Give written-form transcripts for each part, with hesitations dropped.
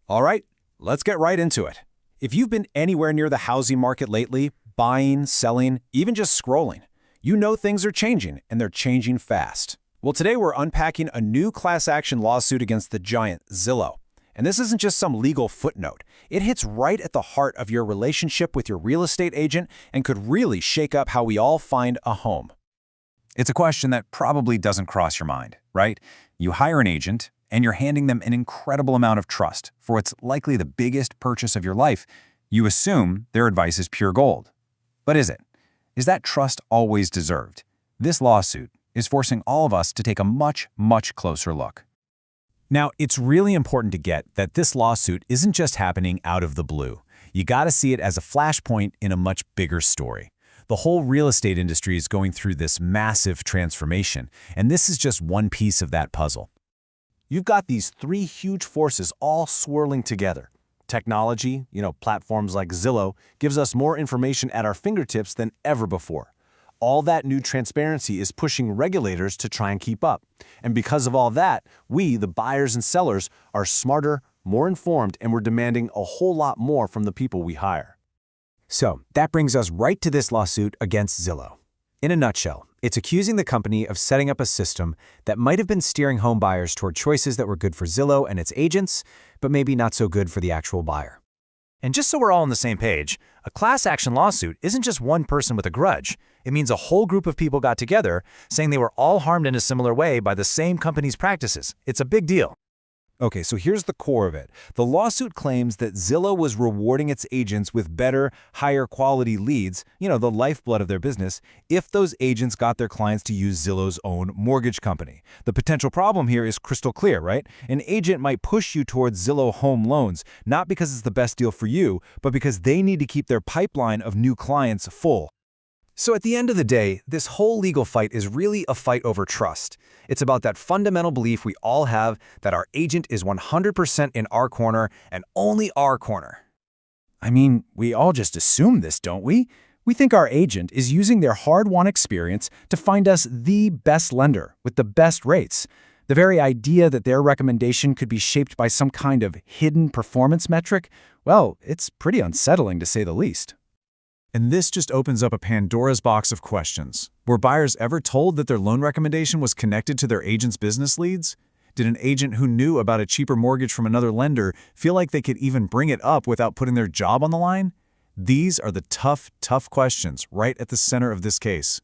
All right, let's get right into it. If you've been anywhere near the housing market lately, buying, selling, even just scrolling, you know things are changing, and they're changing fast. Well, today we're unpacking a new class action lawsuit against the giant Zillow. And this isn't just some legal footnote. It hits right at the heart of your relationship with your real estate agent and could really shake up how we all find a home. It's a question that probably doesn't cross your mind, right? You hire an agent, and you're handing them an incredible amount of trust for what's likely the biggest purchase of your life. You assume their advice is pure gold. But is it? Is that trust always deserved? This lawsuit is forcing all of us to take a much, much closer look. Now, it's really important to get that this lawsuit isn't just happening out of the blue. You gotta see it as a flashpoint in a much bigger story. The whole real estate industry is going through this massive transformation, and this is just one piece of that puzzle. You've got these three huge forces all swirling together. Technology, platforms like Zillow, gives us more information at our fingertips than ever before. All that new transparency is pushing regulators to try and keep up. And because of all that, we, the buyers and sellers, are smarter, more informed, and we're demanding a whole lot more from the people we hire. So, that brings us right to this lawsuit against Zillow. In a nutshell, it's accusing the company of setting up a system that might have been steering home buyers toward choices that were good for Zillow and its agents, but maybe not so good for the actual buyer. And just so we're all on the same page, a class action lawsuit isn't just one person with a grudge. It means a whole group of people got together saying they were all harmed in a similar way by the same company's practices. It's a big deal. Okay, so here's the core of it. The lawsuit claims that Zillow was rewarding its agents with better, higher quality leads, the lifeblood of their business, if those agents got their clients to use Zillow's own mortgage company. The potential problem here is crystal clear, right? An agent might push you towards Zillow Home Loans, not because it's the best deal for you, but because they need to keep their pipeline of new clients full. So at the end of the day, this whole legal fight is really a fight over trust. It's about that fundamental belief we all have that our agent is 100% in our corner and only our corner. I mean, we all just assume this, don't we? We think our agent is using their hard-won experience to find us the best lender with the best rates. The very idea that their recommendation could be shaped by some kind of hidden performance metric, well, it's pretty unsettling to say the least. And this just opens up a Pandora's box of questions. Were buyers ever told that their loan recommendation was connected to their agent's business leads? Did an agent who knew about a cheaper mortgage from another lender feel like they could even bring it up without putting their job on the line? These are the tough questions right at the center of this case.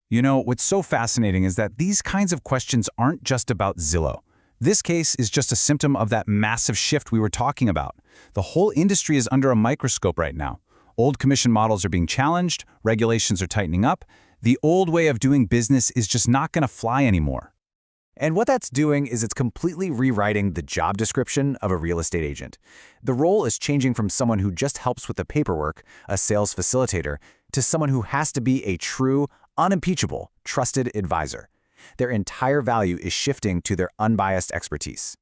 What's so fascinating is that these kinds of questions aren't just about Zillow. This case is just a symptom of that massive shift we were talking about. The whole industry is under a microscope right now. Old commission models are being challenged, regulations are tightening up. The old way of doing business is just not going to fly anymore. And what that's doing is it's completely rewriting the job description of a real estate agent. The role is changing from someone who just helps with the paperwork, a sales facilitator, to someone who has to be a true, unimpeachable, trusted advisor. Their entire value is shifting to their unbiased expertise.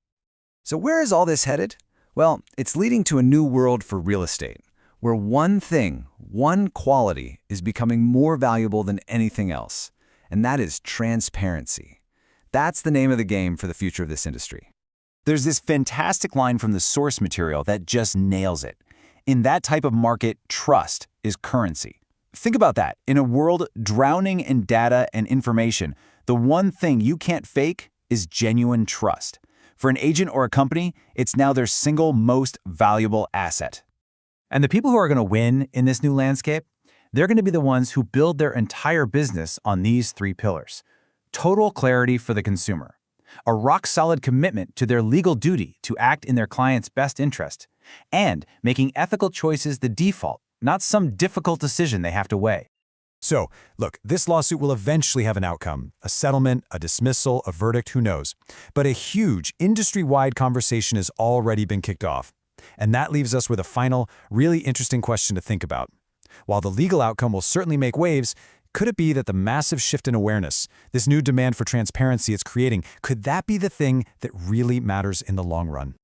So where is all this headed? Well, it's leading to a new world for real estate, where one thing, one quality, is becoming more valuable than anything else, and that is transparency. That's the name of the game for the future of this industry. There's this fantastic line from the source material that just nails it. In that type of market, trust is currency. Think about that. In a world drowning in data and information, the one thing you can't fake is genuine trust. For an agent or a company, it's now their single most valuable asset. And the people who are going to win in this new landscape, they're going to be the ones who build their entire business on these three pillars. Total clarity for the consumer, a rock-solid commitment to their legal duty to act in their client's best interest, and making ethical choices the default, not some difficult decision they have to weigh. So, look, this lawsuit will eventually have an outcome, a settlement, a dismissal, a verdict, who knows. But a huge industry-wide conversation has already been kicked off. And that leaves us with a final, really interesting question to think about. While the legal outcome will certainly make waves, could it be that the massive shift in awareness, this new demand for transparency it's creating, could that be the thing that really matters in the long run?